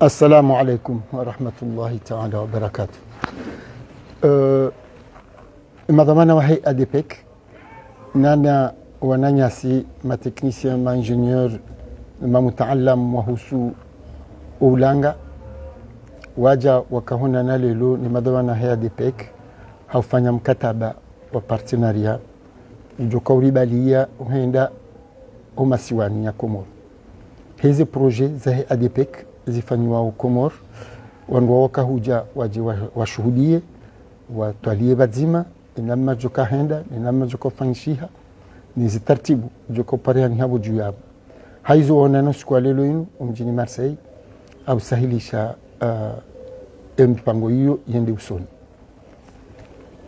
Assalamu alaikum wa rahmatullahi ta'ala wa barakatuh. Madhamana wa hei ADPEC, nana wananyasi mateknisien maingenieur mamutaalam wahusu ulanga waja wakahona na lelo ni madhamana hei ADPEC haufanya mkataba wa partenaria ujoka uribalia uhenda umasiwani ya Komoro. Hizi proje za hei ADPEC zifanywa Komoro, wandu wakahuja waje washuhudie watwalie bazima inama joka henda inama joka fanishiha nizi tartibu joka pareani habo juu yabo haizo onano siku lelo inu mjini Marseille au sahilisha mpango hiyo yende usoni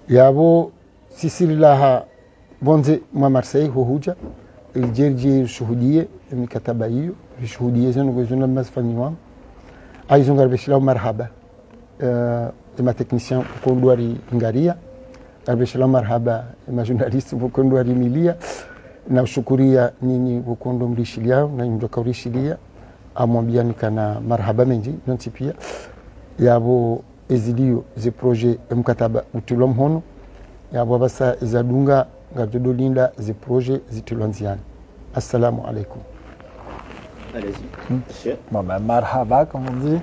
yabo sisililaha bonze mwa Marseille huja iljerji shuhudie mikataba hiyo shuhudie zenu gozuna mazfanyiwa aizo ngarbeshila marhaba ma technicien kondwari ngaria ngarbeshila marhaba ma journaliste kondwari milia na ushukuria nini bukondo mlishilia na ndoka urishilia amwambia nikana marhaba menji nonti pia yabo ezilio ze projet mkataba utulom hono yabo basa izadunga ngadolinda ze projet zitulonziana. Assalamu alaikum. Allez-y. Bon, marhaba, comme on dit.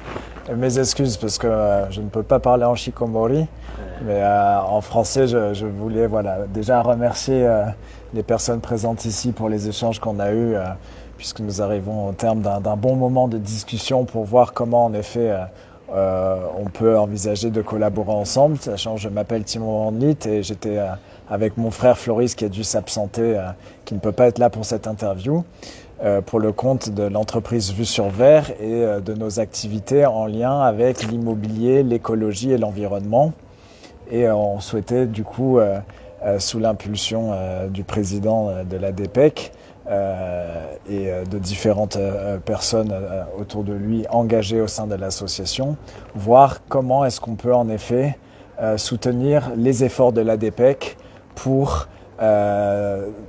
Mes excuses parce que je ne peux pas parler en shikomori, mais en français, je voulais déjà remercier les personnes présentes ici pour les échanges qu'on a eus, puisque nous arrivons au terme d'un bon moment de discussion pour voir comment, en effet, on peut envisager de collaborer ensemble. Sachant que je m'appelle Timon Vandelit et j'étais avec mon frère Floris qui a dû s'absenter, qui ne peut pas être là pour cette interview. Pour le compte de l'entreprise Vue sur Ver et de nos activités en lien avec l'immobilier, l'écologie et l'environnement. Et on souhaitait du coup, sous l'impulsion du président de l'ADPEC et de différentes personnes autour de lui engagées au sein de l'association, voir comment est-ce qu'on peut en effet soutenir les efforts de l'ADPEC pour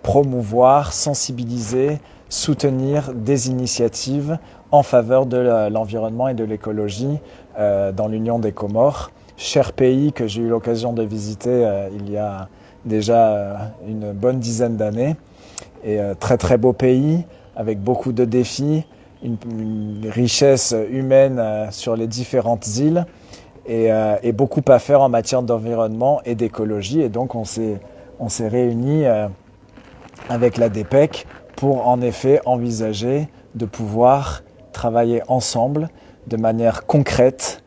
promouvoir, sensibiliser, soutenir des initiatives en faveur de l'environnement et de l'écologie dans l'Union des Comores, cher pays que j'ai eu l'occasion de visiter il y a déjà une bonne dizaine d'années, et très très beau pays avec beaucoup de défis, une richesse humaine sur les différentes îles et beaucoup à faire en matière d'environnement et d'écologie, et donc on s'est réunis avec l'ADPEC pour en effet envisager de pouvoir travailler ensemble de manière concrète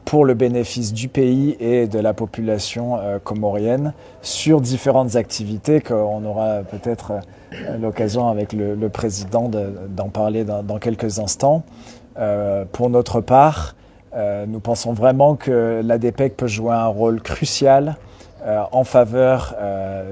pour le bénéfice du pays et de la population comorienne sur différentes activités qu'on aura peut-être l'occasion avec le président d'en parler dans quelques instants. Pour notre part, nous pensons vraiment que l'ADPEC peut jouer un rôle crucial en faveur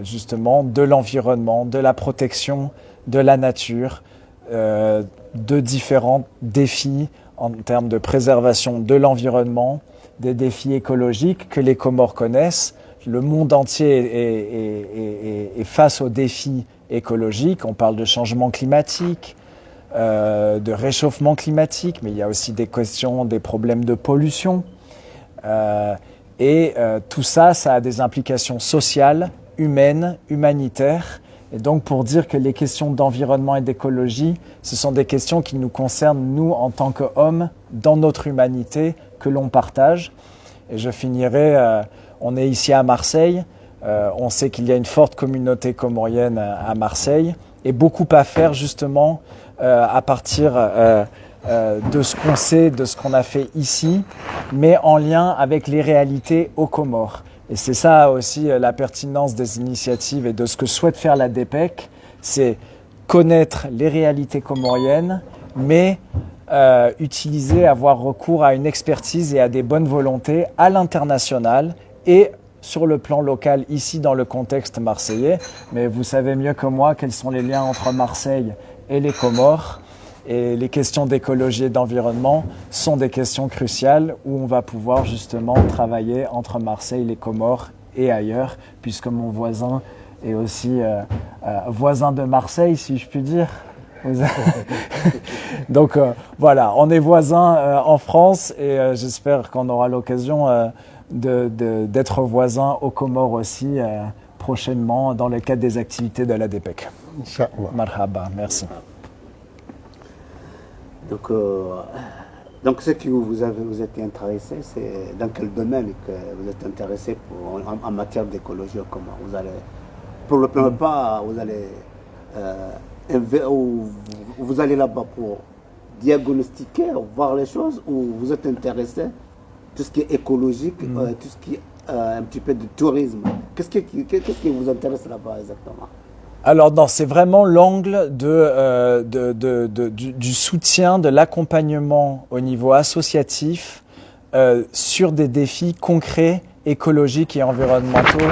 justement de l'environnement, de la protection de la nature, de différents défis en termes de préservation de l'environnement, des défis écologiques que les Comores connaissent. Le monde entier est face aux défis écologiques. On parle de changement climatique, de réchauffement climatique, mais il y a aussi des questions, des problèmes de pollution. Et tout ça, ça a des implications sociales, humaines, humanitaires. Et donc pour dire que les questions d'environnement et d'écologie, ce sont des questions qui nous concernent, nous, en tant qu'hommes, dans notre humanité, que l'on partage. Et je finirai, on est ici à Marseille, on sait qu'il y a une forte communauté comorienne à Marseille, et beaucoup à faire justement à partir de ce qu'on sait, de ce qu'on a fait ici, mais en lien avec les réalités aux Comores. Et c'est ça aussi la pertinence des initiatives et de ce que souhaite faire l'ADPEC, c'est connaître les réalités comoriennes, mais utiliser, avoir recours à une expertise et à des bonnes volontés à l'international et sur le plan local ici dans le contexte marseillais. Mais vous savez mieux que moi quels sont les liens entre Marseille et les Comores. Et les questions d'écologie et d'environnement sont des questions cruciales où on va pouvoir justement travailler entre Marseille, les Comores et ailleurs, puisque mon voisin est aussi voisin de Marseille, si je puis dire. Donc voilà, on est voisins en France et j'espère qu'on aura l'occasion d'être voisins aux Comores aussi prochainement dans le cadre des activités de l'ADPEC. Inch'Allah. Marhaba, merci. Donc, ce que vous êtes intéressé, c'est dans quel domaine que vous êtes intéressé en matière d'écologie au Comores? Vous allez, pour le premier pas, vous allez là-bas pour diagnostiquer, voir les choses, ou vous êtes intéressé tout ce qui est écologique, tout ce qui est un petit peu de tourisme? Qu'est-ce qui vous intéresse là-bas exactement? Alors non, c'est vraiment l'angle du soutien, de l'accompagnement au niveau associatif sur des défis concrets, écologiques et environnementaux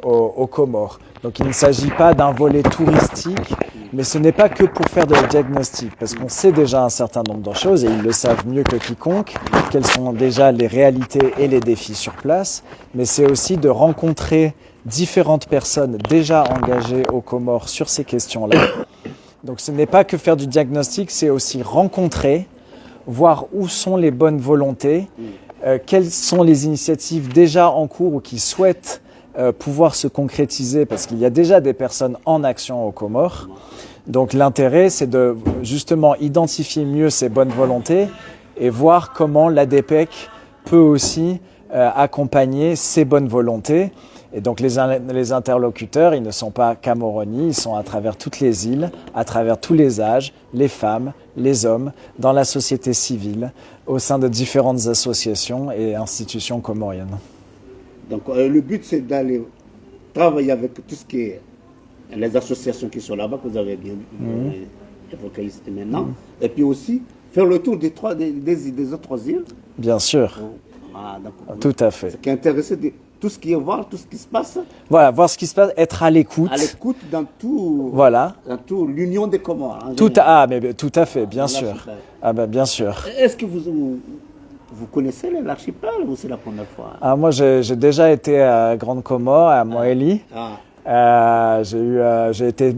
aux Comores. Donc il ne s'agit pas d'un volet touristique, mais ce n'est pas que pour faire de la diagnostic, parce qu'on sait déjà un certain nombre de choses, et ils le savent mieux que quiconque, quelles sont déjà les réalités et les défis sur place, mais c'est aussi de rencontrer différentes personnes déjà engagées aux Comores sur ces questions-là. Donc ce n'est pas que faire du diagnostic, c'est aussi rencontrer, voir où sont les bonnes volontés, quelles sont les initiatives déjà en cours ou qui souhaitent pouvoir se concrétiser, parce qu'il y a déjà des personnes en action aux Comores. Donc l'intérêt, c'est de justement identifier mieux ces bonnes volontés et voir comment l'ADPEC peut aussi accompagner ces bonnes volontés. Et donc les interlocuteurs, ils ne sont pas camerounais, ils sont à travers toutes les îles, à travers tous les âges, les femmes, les hommes, dans la société civile, au sein de différentes associations et institutions comoriennes. Donc le but, c'est d'aller travailler avec tout ce qui est les associations qui sont là-bas, que vous avez bien évoqué ici maintenant, et puis aussi faire le tour des autres îles. Bien sûr, tout à fait. Ce qui est intéressant, tout ce qui est voir, tout ce qui se passe. Voilà, voir ce qui se passe, être à l'écoute. À l'écoute dans tout. Voilà. Dans tout l'union des Comores. Tout à fait, bien sûr. Ah ben bien sûr. Est-ce que vous connaissez l'archipel ou c'est la première fois? Moi, j'ai déjà été à Grande Comore, à Moélie. J'ai été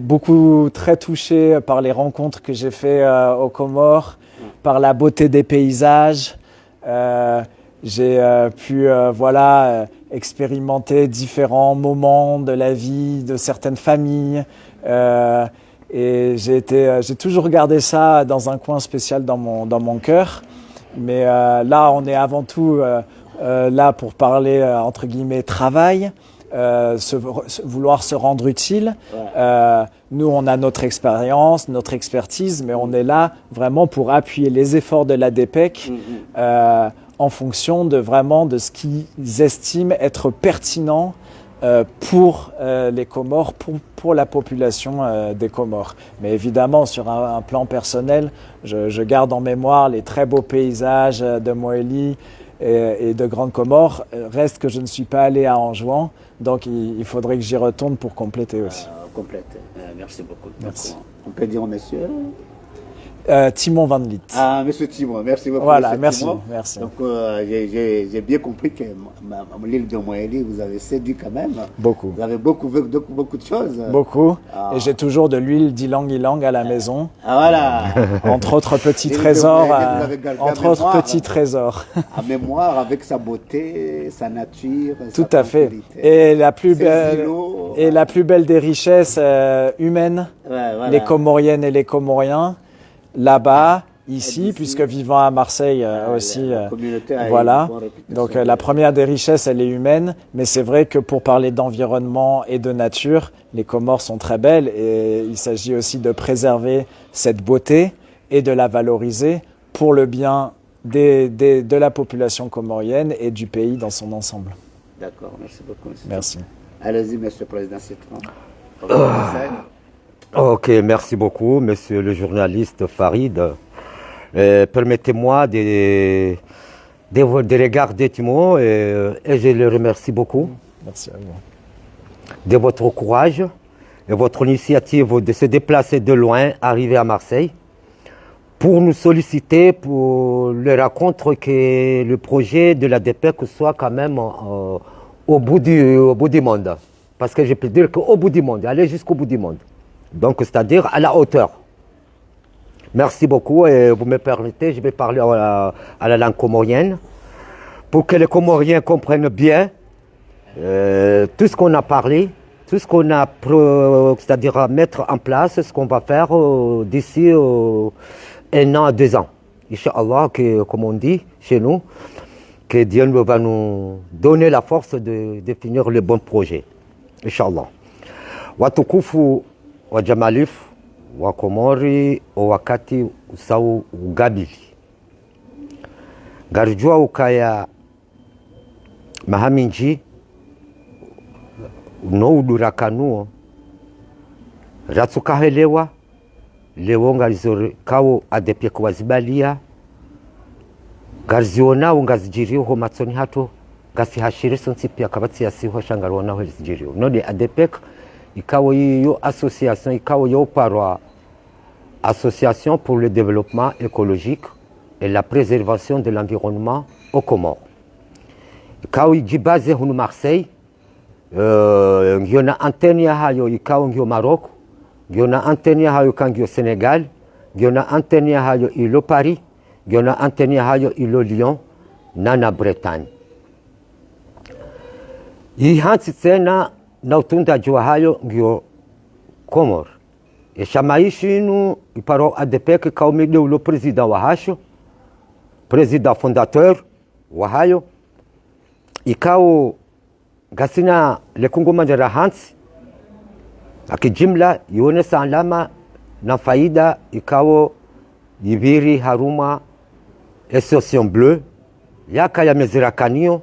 très touché par les rencontres que j'ai fait aux Comores, par la beauté des paysages. J'ai pu expérimenter différents moments de la vie de certaines familles et j'ai toujours gardé ça dans un coin spécial dans mon cœur. Mais là, on est avant tout là pour parler entre guillemets travail, vouloir se rendre utile. Nous, on a notre expérience, notre expertise, mais on est là vraiment pour appuyer les efforts de l'ADPEC en fonction de ce qu'ils estiment être pertinent pour les Comores, pour la population des Comores. Mais évidemment, sur un plan personnel, je garde en mémoire les très beaux paysages de Moélie et de Grande Comore. Reste que je ne suis pas allé à Anjouan, donc il faudrait que j'y retourne pour compléter aussi. Complète. Merci beaucoup. Merci. Donc, on peut dire monsieur Timon Van Liet. Monsieur Timon, merci beaucoup. Voilà, merci. Merci. Donc, j'ai bien compris que l'île de Moélie, vous avez séduit quand même. Beaucoup. Vous avez beaucoup de choses. Beaucoup. Et j'ai toujours de l'huile d'ylang-ylang à la maison. Voilà. Entre autres petits trésors. Petits trésors. À mémoire, avec sa beauté, sa nature. Tout à fait. Et la plus belle des richesses humaines, voilà. Les Comoriennes et les Comoriens. Là-bas, ici, puisque vivant à Marseille aussi, voilà. Donc la première des richesses, elle est humaine, mais c'est vrai que pour parler d'environnement et de nature, les Comores sont très belles et il s'agit aussi de préserver cette beauté et de la valoriser pour le bien de la population comorienne et du pays dans son ensemble. D'accord, merci beaucoup. Merci. Allez-y, Monsieur le Président Citron. Ok, merci beaucoup, monsieur le journaliste Farid. Permettez-moi de regarder Timon et je le remercie beaucoup. Merci à vous. De votre courage et votre initiative de se déplacer de loin, arriver à Marseille, pour nous solliciter, pour leur raconter que le projet de la DPEC soit quand même au bout du monde. Parce que je peux dire qu'au bout du monde, aller jusqu'au bout du monde. Donc, c'est-à-dire à la hauteur. Merci beaucoup et vous me permettez, je vais parler à la langue comorienne pour que les Comoriens comprennent bien tout ce qu'on a parlé, tout ce qu'on a, c'est-à-dire à mettre en place, ce qu'on va faire d'ici 1 an à 2 ans. Inch'Allah, comme on dit chez nous, que Dieu va nous donner la force de définir le bon projet. Inch'Allah. Watukufu wa Jamalifu wa Komori wakati usau ugabili garjua ukaya mahaminji no udurakanuo ratsukahelewa lewo ngalizore kawo adepye kuwazibalia garzionao ngazijiriho matsoni hato gasi hashiriso nsipia kabatsi yasiho shangarona ho zijiriho node adepek ikawo yo association ikawo yo parwa association pour le développement écologique et la préservation de l'environnement au Comores. Ikawo ijibaze hunu Marseille ngiona antenne ya hayo ikawo ngio Maroc, ngiona antenne ya hayo kangio Sénégal, ngiona antenne ya hayo ilo Paris, ngiona antenne ya hayo ilo Lyon na Bretagne. Ihansi tena na utundaji wa hayo ngio Comores. Eshamaishi inu iparo ADPEC kaumide ulo président wa hasho, président fondateur wa hayo, ikao gasina lekungu manjara hansi, akijimla yonesa alama na faida ikao yibiri haruma Association Bleu, yaka ya mezirakanio,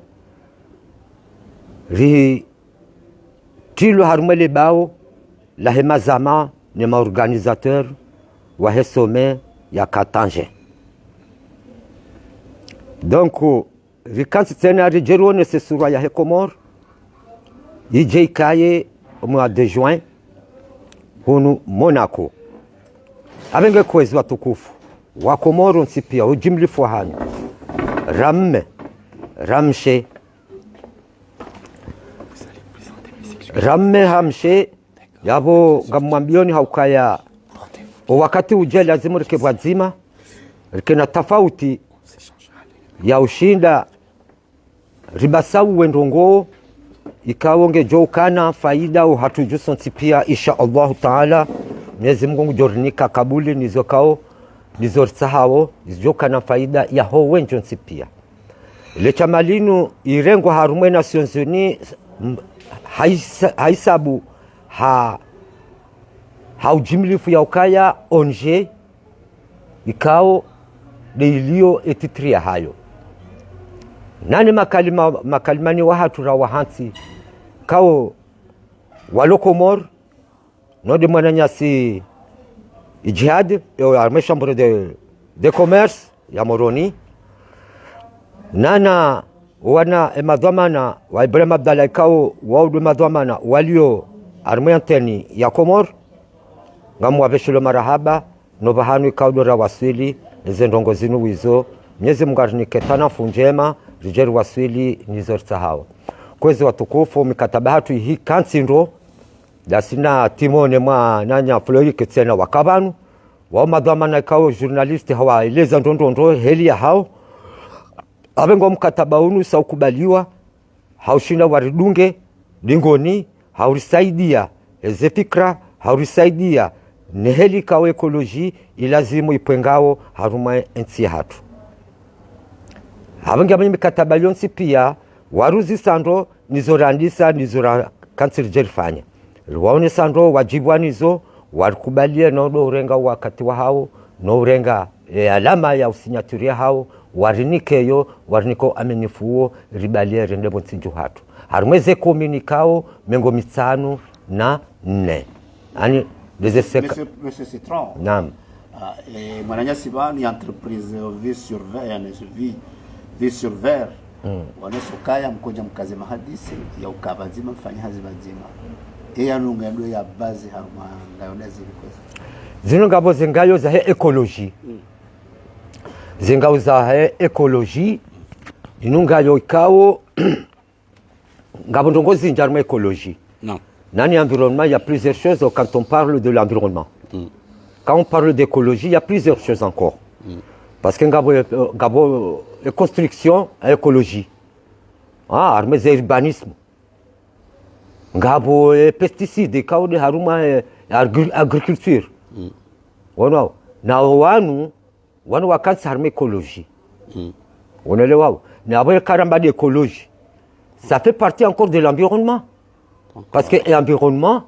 ri tilo haruma lebao, la hemazama ni maorganisateur wa he sommet ya Katanje. Donc, rikansi tena rijero ne se sura ya he Comores, ije ikaye mwa de juin, hunu Monaco. Abenge kwezi watukufu, wa Comores nsipia, ujimlifu hanyu, Ramme hamshe, yabo ngamwambioni haukaya wakati uje lazima rike wazima rike na tofauti ya ushinda ribasau wendongo ikawonge jokana faida au hatujuso pia insha Allah taala Mwenyezi Mungu jornika kabuli nizokao nizorsahao jokana faida ya ho wenjo pia le chamalinu irengo harumwe Nations Unies haisabu haujimlifu ya ukaya onje ikao deilio etitria hayo nani makalimani wahatura wahansi kao walo Comores nodi mwananyasi ijihad ya armée chambre de commerce ya Moroni nana wana emadhamana wa Ibrahim Abdallah kao waudu madhamana walio armée anteni ya Comores ngamu wabeshilo marahaba no bahanu kaudora wasili zendongo zinu wizo Mwenyezi Mungu aniketana funjema rijeru wasili nizorta hao kwezi watukufu mikataba hatu hii kansindo dasina timone mwa nanya Florique tena wakabanu wa madhamana kao journalist hawa eleza ndondondo heli ya hao abengo mkataba unu saukubaliwa haushinda waridunge lingoni haurisaidia ezefikra haurisaidia neheli kawe ekoloji ilazimu ipwengao haruma ensi hatu habangi abanye mikataba yonsi pia waruzi sando nizorandisa nizora kansiri jerifanya waone sando wajibwanizo warikubalie no urenga wakati wa hao no urenga alama ya usinyaturia hao warinikeyo wariniko amenifuo ribalie rende bonsinju hatu harumweze komunikao mengo mitano na 4 ani Monsieur Citron, Naam. Mwananyasi ni entreprise vie sur verre. Wanesukaya mkoja mkaze mahadisi ya ukabazima mfanya hazi bazima. Eya nungalo ya bazi haruma ngayona zilikoza. Zino ngabo zengayo za he ekoloji. Zengayo za he ekoloji inungayo ikao ngabo ndongozi njaruma ekoloji. Non. Dans l'environnement, il y a plusieurs choses quand on parle de l'environnement. quand on parle d'écologie, il y a plusieurs choses encore. Parce que la construction et l'écologie, mais l'urbanisme, les pesticides, l'agriculture. Na wanu wakansi harma écologie. Unaelewa? Na wale karamba d'écologie. Ça fait partie encore de l'environnement. Parce que l'environnement,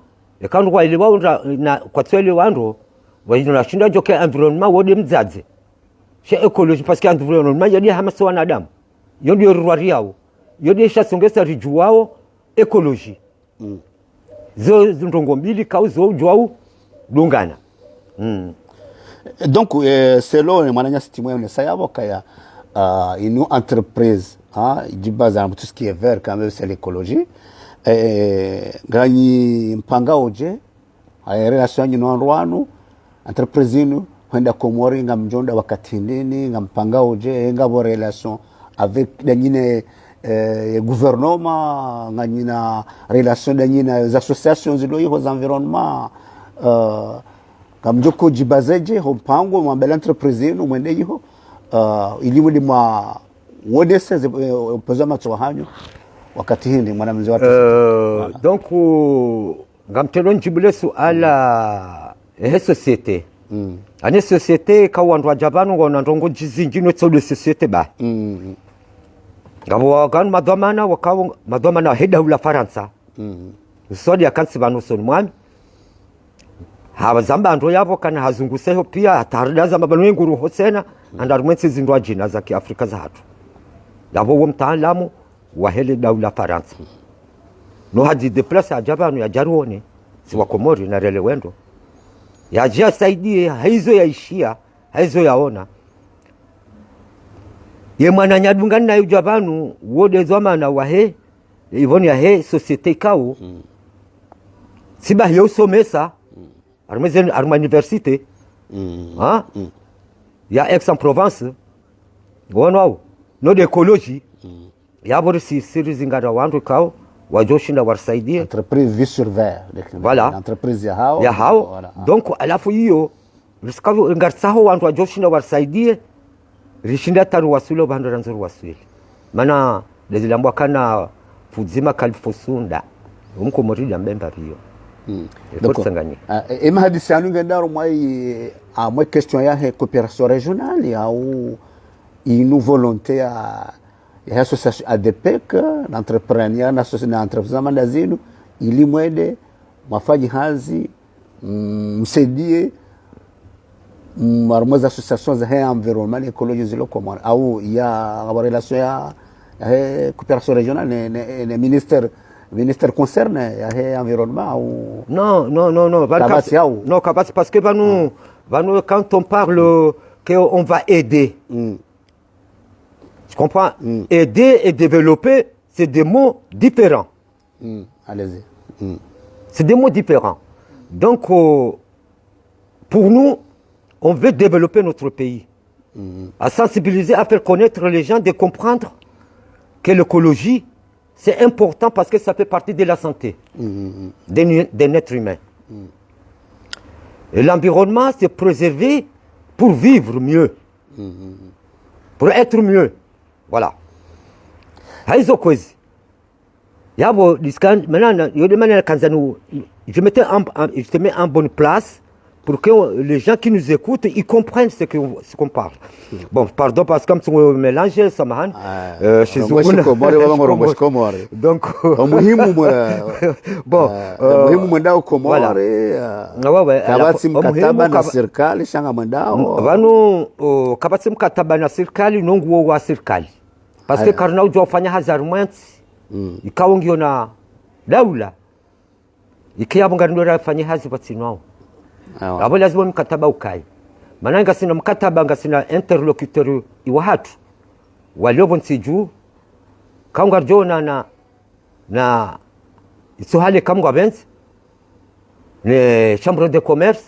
quand on voit kwa tswele wando, wanashinda joke environnement wode mzaze. C'est écologie parce que environnement yadi hamasa wanadamu. Yodi ruwari yao. Yodi shasongesa rijuwao écologie. Zo ndongo mbili kauzo juwao dungana. Donc, selon Mananya Stimoué, ça y a une entreprise qui base sur tout ce qui est vert, quand même, c'est l'écologie. Gagné Mpanga Oje, a relation avec nous, entreprise nous, kwenda Komori, ngam Jonda Wakatindini, ngam Mpanga Oje, ngabo relation avec les gouvernements, ngina relation les associations aux environnements. Kamjoko jibazeje mpango mwambele entreprise yenu mwende hiyo elimu ni mwa wodese pozama tsohanyo wakati hili mwanamzi watu donc ngamtelo njibule suala société ane société ka wandu ajabanu ngona ndongo jizinjino tsolo société ba ngabo wagan madhamana heda ula Faransa sodi akansi banuson mwami habazamba ndo yabo kana hazunguseho pia hataridaza mabano nguru hosena andarumwensi zindwa jina za kiafrika za hatu yabo wo mtaalamu wa hele daula Faransa no haji deplace ajabanu ya jaruone si wa Komori na rele wendo yajia saidie haizo yaishia haizo yaona ye mwana nyadunga na ujabanu wode zamana wa he ivoni ya he societe kao siba hiyo somesa arma université ya Aix-en-Provence gono no d'écologie ya borisi sirizingara wandu kao wajoshinda warsaidie entreprise vie sur vert voilà entreprise ya hao voilà. Donc alafu hiyo riskavu ngarsaho wandu wajoshinda warsaidie rishinda taru wasulo bandu ranzuru wasuli mana lezilambwa kana fuzima kalifosunda umkomori ya mbemba hiyo ima hadisi anu ngendaro moi question ya coopération régionale au une volonté ya association ADPEC l'entrepreneur na entreprise mandazinu ili mwede mafaji hazi msaidie marmoza association za environnement écologie zilo komana au ya relation ya coopération régionale ne ministère concerne ya environnement ou non Kabasi parce que quand on parle qu'on va aider tu comprends aider et développer c'est des mots différents allez-y c'est des mots différents donc pour nous on veut développer notre pays à sensibiliser à faire connaître les gens de comprendre que l'écologie c'est important parce que ça fait partie de la santé d'un être humain. Et l'environnement, c'est préserver pour vivre mieux, pour être mieux. Voilà. Je te mets en bonne place pour que les gens qui nous écoutent, ils comprennent ce qu'on parle. Bon, pardon, parce que comme tu me mélanges, ça m'a chez vous. Donc, bon, voilà. Kabati mkataba na serikali shanga mandao. Kabati mkataba na serikali nongo wa serikali. Parce que karna ujua ufanya hazarumenti, ikaongiyo na daula, ikia munganura fanya hazi watinwao. Abo lazima mkataba ukai. Maana ngasina mkataba ngasina interlocuteur iwa hatu. Waliobo nsiju kaunga jona na isuhale kamwa benzi ne chambre de commerce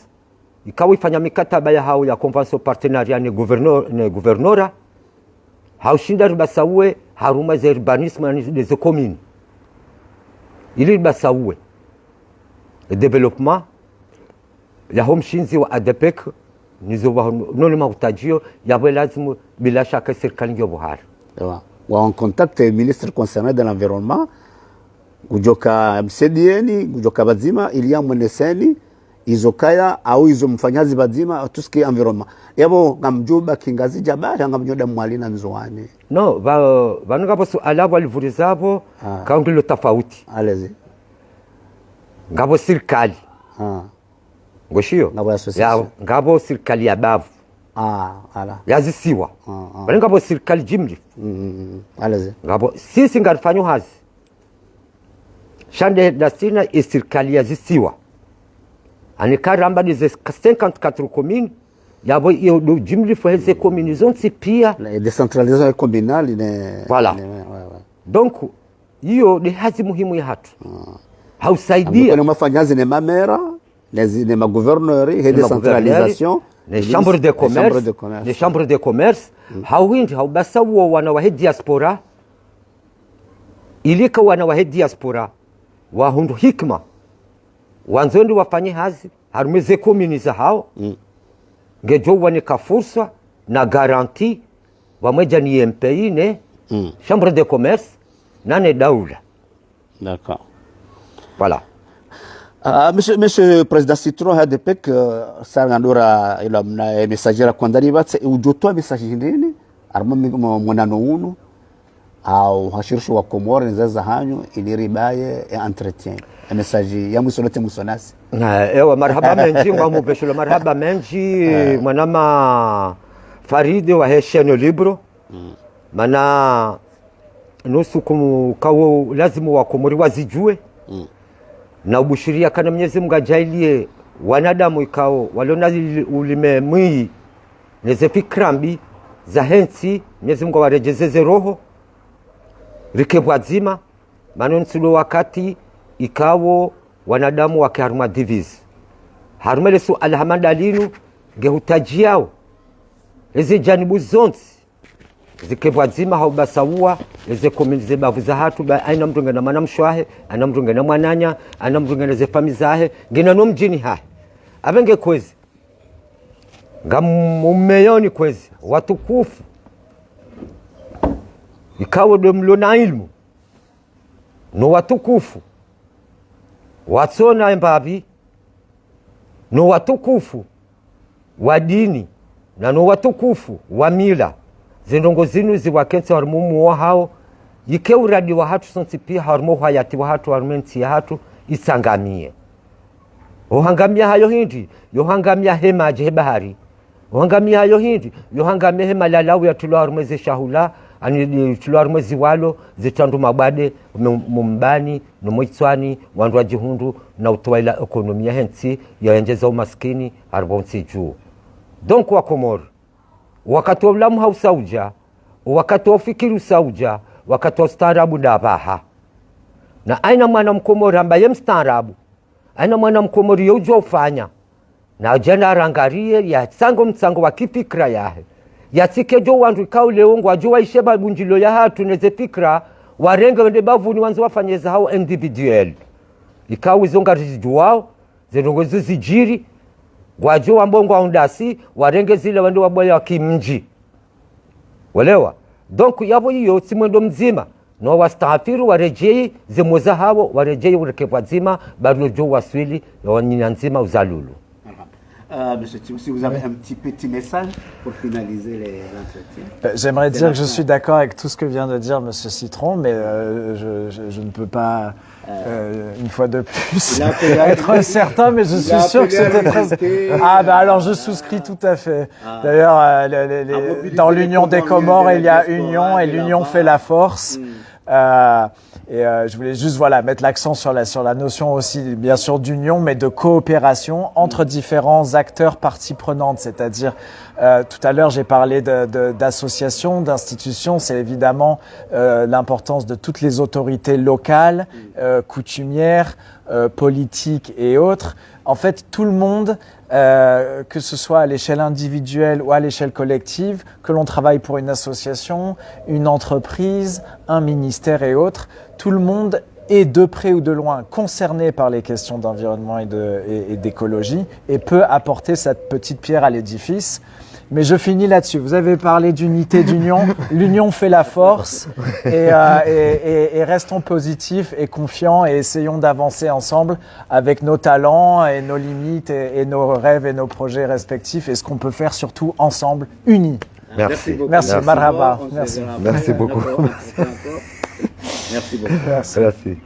ikawa ifanya mikataba ya hao ya convention partenariat ne gouvernora haushinda ribasawe haruma za urbanisme des communes ili ribasawe le développement ya homshinzi wa ADPEC nizo nolima utajio yawe lazima bila shaka serikali ndio buhari wa en contact ministre concerné de l'environnement kujoka msedieni kujoka bazima ilia mweneseni izokaya au izo mfanyazi bazima tusikie environnement yabo ngamjuba kingazi jabari ngamnyoda mwalina nzoani no vanu ngabo su alabo alivurizabo kaungilo tofauti alezi ngabo serikali ngoshio ngabo association ngabo serikali ya bavu ala yazisiwa bali ngabo serikali jimli alezi ngabo sisi ngarifanyo hazi shande dasina serikali yazisiwa ani karamba des 54 communes yabo iyo jimli faheze communes zonsi pia la décentralisation communale ne voilà donc hiyo ni hazi muhimu ya hatu hausaidia kuna mafanyazi ne mamera les magouverneuri et décentralisation les chambres de commerce les chambres de commerce hawindi haubasawo wana wa diaspora ilika wana wa diaspora wa hundu hikma wanzondi wafanye hazi harumeze communiza hao ngejo wanika fursa na garanti wameja ni MPI ne chambre de commerce nane daula d'accord voilà. Monsieur le Président Citron ADPEC sarangandora ila mna messagera kwandari batse ujotoa message ndini arma mwanano unu au hashirisho wa Komoro nzaza hanyu iliribaye entretien message ya musolote musonasi ewa marhaba menji ngamu besho marhaba menji mwanama Faride wa Hesheno Libro mana nusu kawo lazima wa Komori wazijue na ubushiria kana Mwenyezi Mungu ajailie wanadamu ikao waliona ulime mwi neze fikrambi za hensi Mwenyezi Mungu warejezeze roho rikebwazima manonsulo wakati ikawo wanadamu wakiharuma divis harumele su alhamadalinu ngehutajiao eze janibu zonsi zikebwazima haubasawa eze komunize bavu za hatu aina mrunga na mana mshwahe ana mrunga na mwananya ana mrunga na zefami zahe ngina no mjini hahe abenge kwezi ngamumeyoni kwezi watukufu ikawo domlo na ilmu no watukufu watsona mbabi no watukufu wa dini na no watukufu wa mila zindongo zinu ziwakense harumumu wa hao yike uradi wa hatu sonsi pia harumu hayati wa hatu harumenti ya hatu isangamie uhangamia hayo hindi yohangamia hema aje bahari uhangamia hayo hindi yohangamia hema lalawu ya tulu harumeze shahula ani tulu harumeze walo zitandu mabade mumbani numwitswani wandu wa jihundu na utowaila ekonomia hensi ya enjeza umaskini harbonsi juu donc wa Komoro wakati wa ulamu hausauja wakati wa ufikiru sauja wakati wa ustaarabu dabaha na aina mwana Mkomori ambaye mstaarabu aina mwana Mkomori yojua ufanya na jana rangarie ya msango wa kifikra yahe ya sikejo wandu ikao leongo wajua isheba bunjilo ya hatu neze fikra warenge wende bavuni wanzu wafanyeza hao individuel ikao izonga rijuwao zinongo zijiri wajua mbongo wa undasi warenge zile wende waboya wa kimji walewa donc yabo hiyo simwendo mzima no wastafiru warejei zemoza hao warejei urekebwa zima barujo waswili ya nzima uzalulu. Monsieur Tim, si vous avez un petit message pour finaliser l'entretien. J'aimerais dire que je suis d'accord avec tout ce que vient de dire Monsieur Citron, mais je ne peux pas, une fois de plus, être certain, mais je suis sûr que c'était très... Ah bah alors je souscris tout à fait. D'ailleurs, dans l'Union des Comores, il y a union et l'union fait la force. Je voulais juste mettre l'accent sur la notion aussi bien sûr d'union mais de coopération entre différents acteurs parties prenantes, c'est-à-dire tout à l'heure j'ai parlé d'associations, d'institutions, c'est évidemment l'importance de toutes les autorités locales, coutumières, politiques et autres. En fait, tout le monde, que ce soit à l'échelle individuelle ou à l'échelle collective, que l'on travaille pour une association, une entreprise, un ministère et autres, tout le monde est de près ou de loin concerné par les questions d'environnement et d'écologie et peut apporter cette petite pierre à l'édifice. Mais je finis là-dessus. Vous avez parlé d'unité, d'union. L'union fait la force. Et restons positifs et confiants et essayons d'avancer ensemble avec nos talents et nos limites et nos rêves et nos projets respectifs et ce qu'on peut faire surtout ensemble, unis. Merci. beaucoup. Merci, marhaba. On se Merci. verra Merci après. beaucoup. D'accord. Merci beaucoup. Merci. Merci.